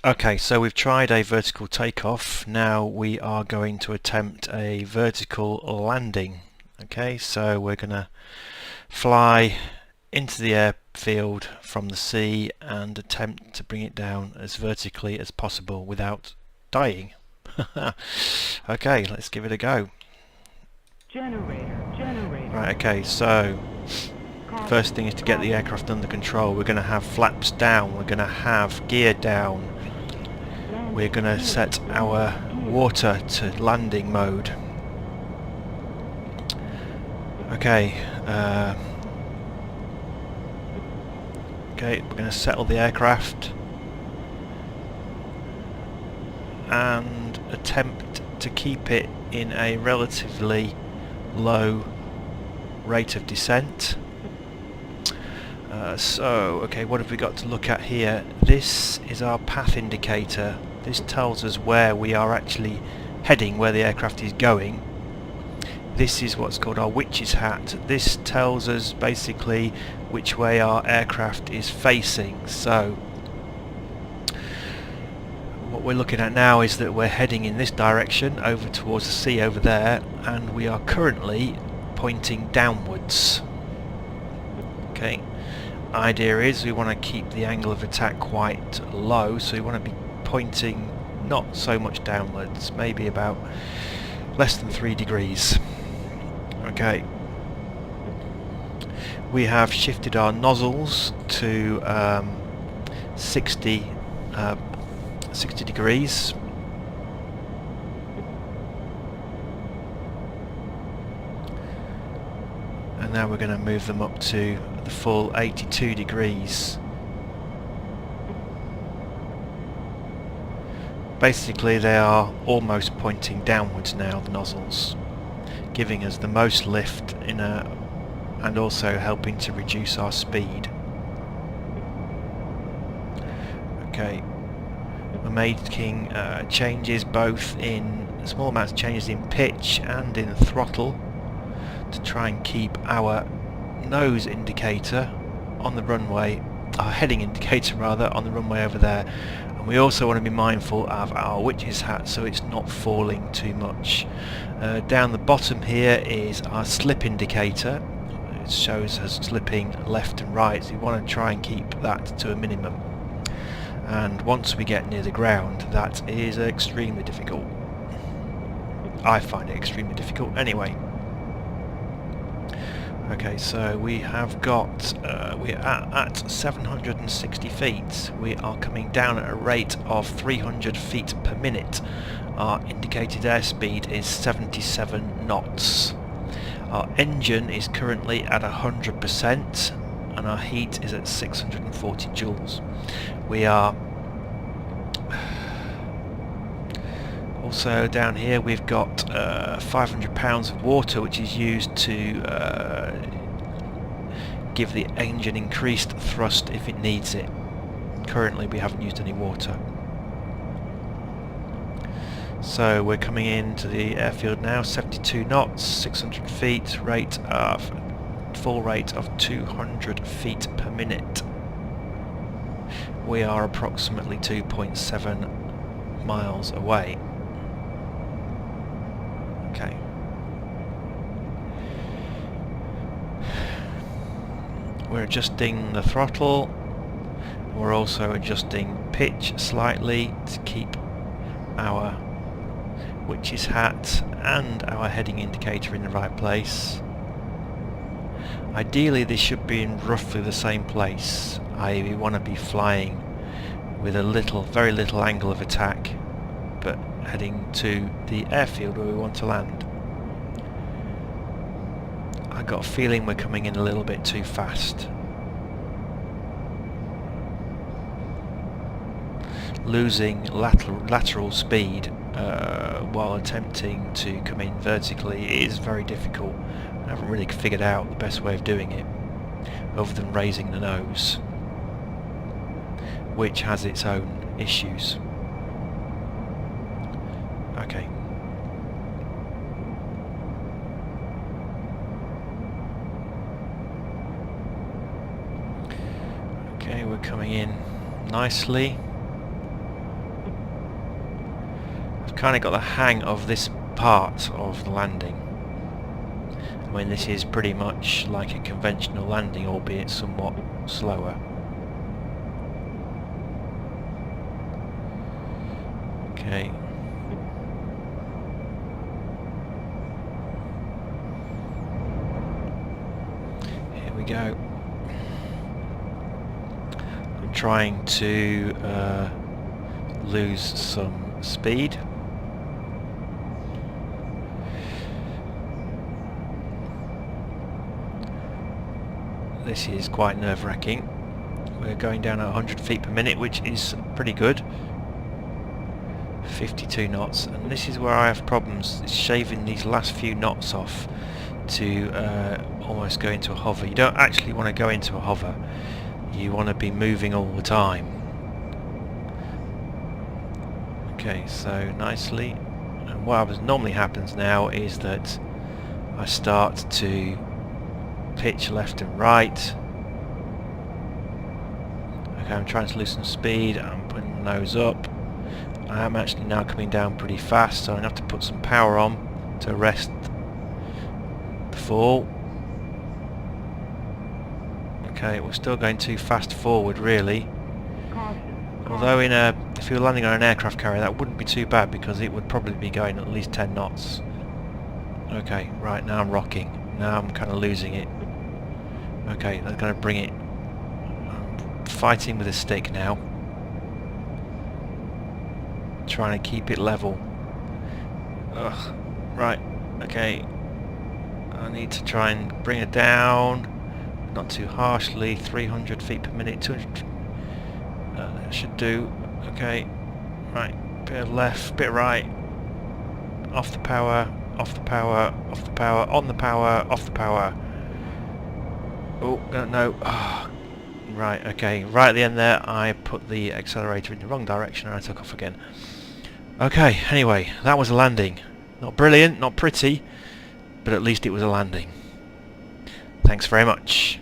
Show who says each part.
Speaker 1: Okay, so we've tried a vertical takeoff. Now we are going to attempt a vertical landing. Okay, so we're going to fly into the airfield from the sea and attempt to bring it down as vertically as possible without dying. Okay, let's give it a go.
Speaker 2: Generator.
Speaker 1: Right, okay, so first thing is to get the aircraft under control. We're going to have flaps down, we're going to have gear down, we're going to set our water to landing mode. Okay, we're going to settle the aircraft and attempt to keep it in a relatively low rate of descent. Okay, what have we got to look at here? This is our path indicator. This tells us where we are actually heading, where the aircraft is going. This is what's called our witch's hat. This tells us basically which way our aircraft is facing. So what we're looking at now is that we're heading in this direction over towards the sea over there, and we are currently pointing downwards. Okay, idea is we want to keep the angle of attack quite low, so we want to be pointing not so much downwards, maybe about less than 3 degrees. Okay, we have shifted our nozzles to 60 degrees. And now we're going to move them up to the full 82 degrees. Basically they are almost pointing downwards now, the nozzles, giving us the most lift and also helping to reduce our speed. Okay, we're making changes both in small amounts of changes in pitch and in throttle to try and keep our nose indicator on the runway, our heading indicator rather, on the runway over there. And we also want to be mindful of our witch's hat so it's not falling too much. Down the bottom here is our slip indicator. It shows us slipping left and right, so we want to try and keep that to a minimum. And once we get near the ground, that is extremely difficult. I find it extremely difficult anyway. Okay, so we have got, we're at 760 feet. We are coming down at a rate of 300 feet per minute. Our indicated airspeed is 77 knots. Our engine is currently at 100% and our heat is at 640 joules. We are also down here we've got 500 pounds of water, which is used to give the engine increased thrust if it needs it. Currently we haven't used any water. So we're coming into the airfield now, 72 knots, 600 feet, full rate of 200 feet per minute. We are approximately 2.7 miles away. Okay. We're adjusting the throttle. We're also adjusting pitch slightly to keep our witch's hat and our heading indicator in the right place. Ideally this should be in roughly the same place, i.e. we want to be flying with a very little angle of attack, but heading to the airfield where we want to land. I got a feeling we're coming in a little bit too fast. Losing lateral speed while attempting to come in vertically is very difficult. I haven't really figured out the best way of doing it other than raising the nose, which has its own issues. Okay. Okay, we're coming in nicely. kind of got the hang of this part of the landing. I mean, this is pretty much like a conventional landing, albeit somewhat slower. Okay. Here we go. I'm trying to lose some speed. This is quite nerve-wracking. We're going down at 100 feet per minute, which is pretty good. 52 knots, and this is where I have problems shaving these last few knots off to almost go into a hover. You don't actually want to go into a hover. You want to be moving all the time. Okay, so nicely. And what normally happens now is that I start to pitch left and right. Okay, I'm trying to loosen speed. I'm putting the nose up. I am actually now coming down pretty fast, so I have to put some power on to arrest the fall. Okay, we're still going too fast forward, really. Although if you were landing on an aircraft carrier, that wouldn't be too bad because it would probably be going at least 10 knots. Okay, right, now I'm rocking. Now I'm kind of losing it. Okay, that's going to bring it. I'm fighting with a stick now. Trying to keep it level. Ugh. Right, okay. I need to try and bring it down. Not too harshly. 300 feet per minute. 200. That should do. Okay. Right. Bit of left, bit of right. Off the power. Off the power. Off the power. On the power. Off the power. Oh, no. Oh. Right, okay. Right at the end there, I put the accelerator in the wrong direction and I took off again. Okay, anyway, that was a landing. Not brilliant, not pretty, but at least it was a landing. Thanks very much.